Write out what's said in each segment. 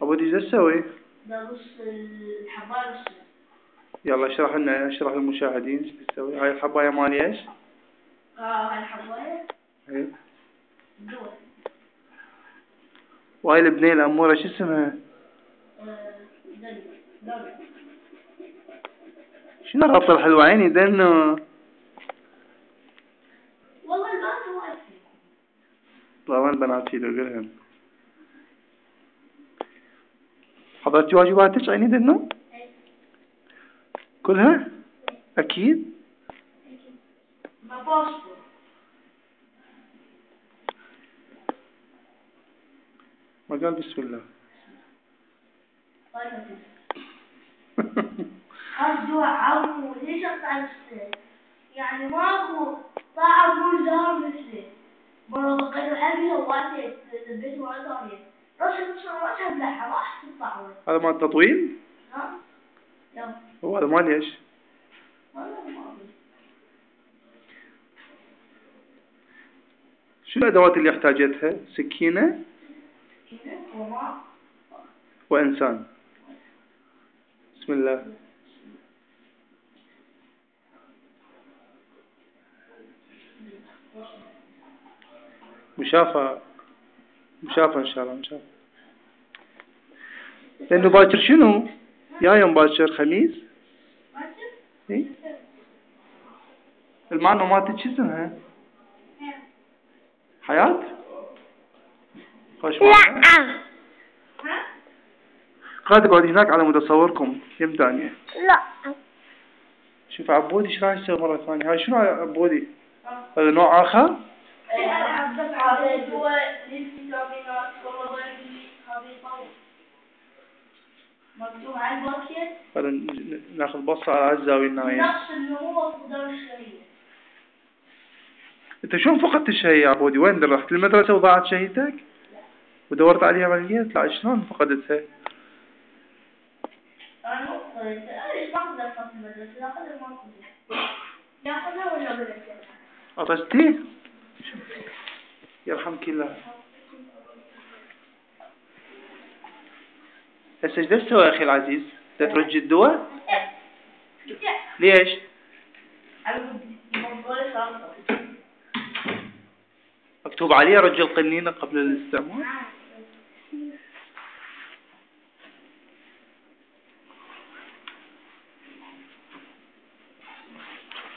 أبو دي ايش تسوي؟ بقص الحباية. يلا اشرح لنا، اشرح للمشاهدين ايش تسوي. هاي الحباية مالي ايش؟ هاي الحباية ايه. دول. وهاي البنية الأمورة شو اسمها؟ دول. شنو الربط الحلوة عيني دنو؟ والله البنات وايد طبعا البنات في قلهم. حضرتي واجباتك عيني دنو؟ كلها؟ أكيد؟ ما باسبور. ما قال بسم الله. قصدوا عمو ليش اقطع السن؟ يعني ماكو طاعة مو زار مثلي. مرة بقيت حبي وواتي البيت مرة ثانية. راسها بلحة راح تطلع. هذا مال التطويل؟ ها؟ يلا. هو هذا مالي ايش؟ والله ما أدري. شو الأدوات اللي احتاجتها؟ سكينة وما وإنسان. بسم الله. مشافة إن شاء الله مشافة. لأنه باكر شنو؟ يا يوم باكر خميس؟ إيه؟ المعنى مالتك شو اسمها؟ حياة؟ خوش معنا؟ ها؟ قاعد اقعد هناك على متصوركم يم ثانية. لا. شوف عبودي ايش راح يسوي مرة ثانية. هاي شنو عبودي؟ هذا نوع آخر؟ مكتوب على الباكيت. هذا ناخذ بصة على الزاوية النايم. نفس النمو في دار الشهية. انت شلون فقدت الشهية يا عبودي؟ وين رحت المدرسة وضاعت شهيتك؟ ودورت عليها ما لقيت؟ لا شلون فقدتها؟ أنا ما إيش ما أقدر أفهم المدرسة، أخذها ما أخذها. ياخذها ولا بنسى؟ عطشتي؟ يرحمك الله. هسه ايش تسوي يا اخي العزيز؟ ترج الدواء؟ ليش؟ مكتوب عليه رج القنينة قبل الاستعمال؟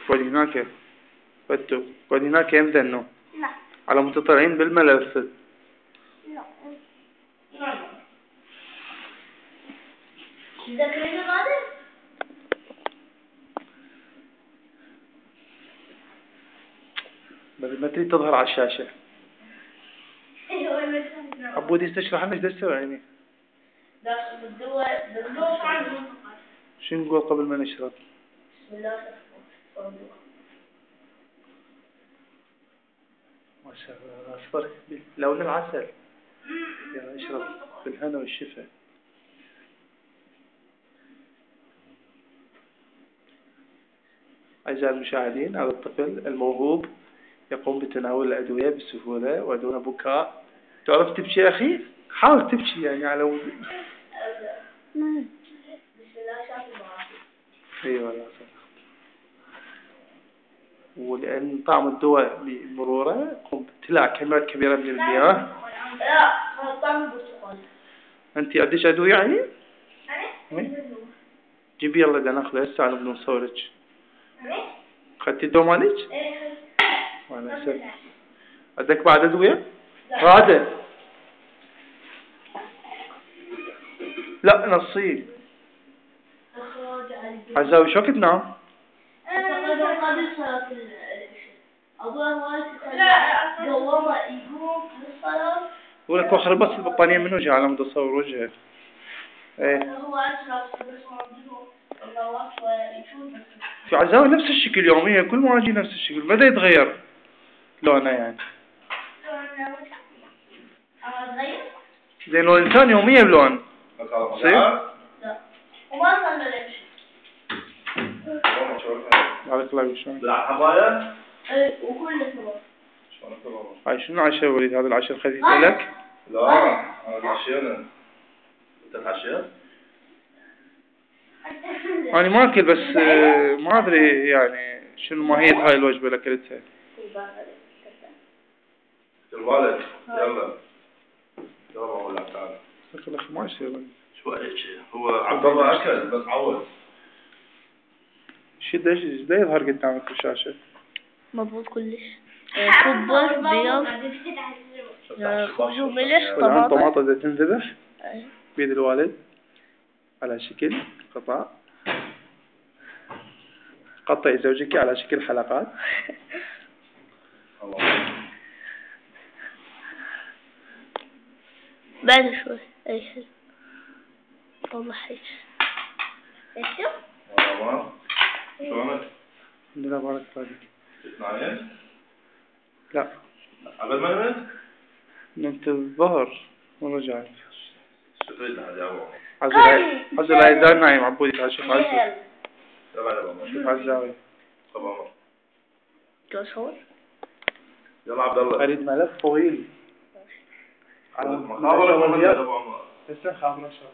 ولهناك فتو ولهناك يمذنوا على متطلعين بالملف. بس ما تريد تظهر على الشاشة. عبودي استشرح لنا ايش تسوي عيني. شو نقول قبل ما نشرب؟ بسم الله. ما شاء الله اصفر لون العسل. يا اشرب بالهنا والشفا. أعزائي المشاهدين، هذا الطفل الموهوب يقوم بتناول الأدوية بسهولة ودون بكاء. تعرف تبكي يا أخي؟ حاول تبكي يعني على ود. بسم الله شاف المعافي. اي والله صح. ولأن طعم الدواء بمروره قم بابتلاع كميات كبيرة من المياه. لا طعم البرتقال. أنت عندك أدوية يعني؟ أنا؟ جيبي يلا بدنا ناخذها هسه على بدنا نصورك. أخذتي الدواء مالك؟ إيه. وأنا أسف. عندك بعد أدوية؟ غادة. لا نصيب. عزاوي شو كنت نام؟ ولك وخر بس البطانية من وجهه على مود اصور وجهه. ايه. في عزاوي نفس الشكل يوميا، كل ما اجي نفس الشكل، بدأ يتغير لونه يعني. زين لو الانسان يوميا بلون. صحيح؟ لا. وما صار له شيء. عليك الله وشلون؟ بالحباية؟ ايه وكل ثواب. شلون ثواب؟ هاي شنو عشاء وليد؟ هذا العشاء الخفيف لك؟ لا هذا عشينا. تتعشى؟ أنا ما أكل بس ما أدري يعني شنو ماهية هاي الوجبة اللي أكلتها. الوالد يلا ما أقول لك تعال. يا أخي ما يصير. شوي شيء هو عبد الله أكل بس عود. شو ده يظهر قدامك في الشاشة؟ مضبوط كلش. كبر بيض خبز وملح طماطة إذا تنذبح بيد الوالد على شكل قطع. قطعي زوجك على شكل حلقات. بعد شوي أي شيء والله هيك ايش؟ والله شلونك؟ الحمد لله بارك الله فيك. نايم؟ لا قبل ما نمت؟ نمت الظهر ورجعت. شو تريد لحد يا أبو؟ عزل العيدان نايم عبودي تعال شوف عزل. يلا يا أبو شوف عزاوي. طبعا. تصور يلا عبد الله. أريد ملف طويل. مخابرة ولا يا أبو عمر؟ بس خابرة شو؟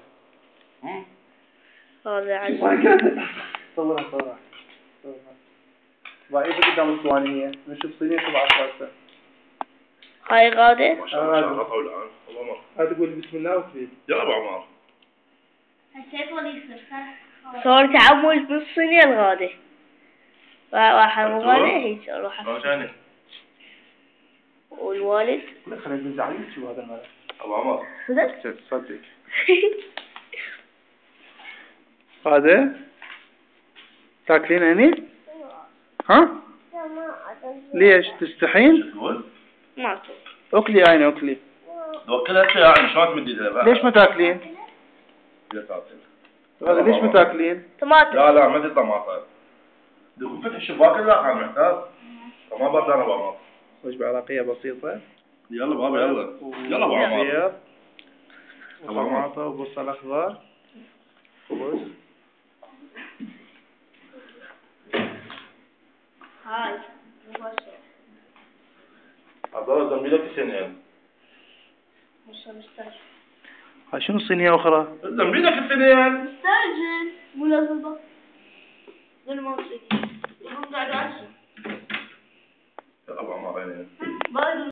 هذا عزيز صورها. ضعيفة قدام الصوانية. نشوف صينية 17. هاي غادة ما شاء الله قطعوا الآن. أبو عمر. هذا تقول بسم الله وكذي. يا أبو عمر. هالشيء ولا يصير صور تعمل بالصينية الغادة واحد غادة هيك اروح عشاني. والوالد لا خلينا نزعل شو هذا الملف. أبو عمر. صدق. هذا تاكلين هني؟ ها؟ ليش تستحين؟ تقول؟ ما أكلي عيني أكلي. توكلها شيء يعني شلون تمدي لها؟ ليش ما تاكلين؟ لا تاكل. هذا ليش ما تاكلين؟ طماطم لا ما تدي طماطم. دقوا فتح الشباك لا كان محتاج. ما برد أنا أبو عمر. وجبة عراقية بسيطة. يلا بابا يلا. يلا أبو عمر. بيض وطماطة وبصل أخضر. خبز. هاي عبد الله زميلك السنين. مستعجل هاي شنو صينية أخرى؟ زميلك السنين. مستعجل مو لازم بقى غير ما أصير يكون قاعد عشان يا أبو عمر عيني. بايد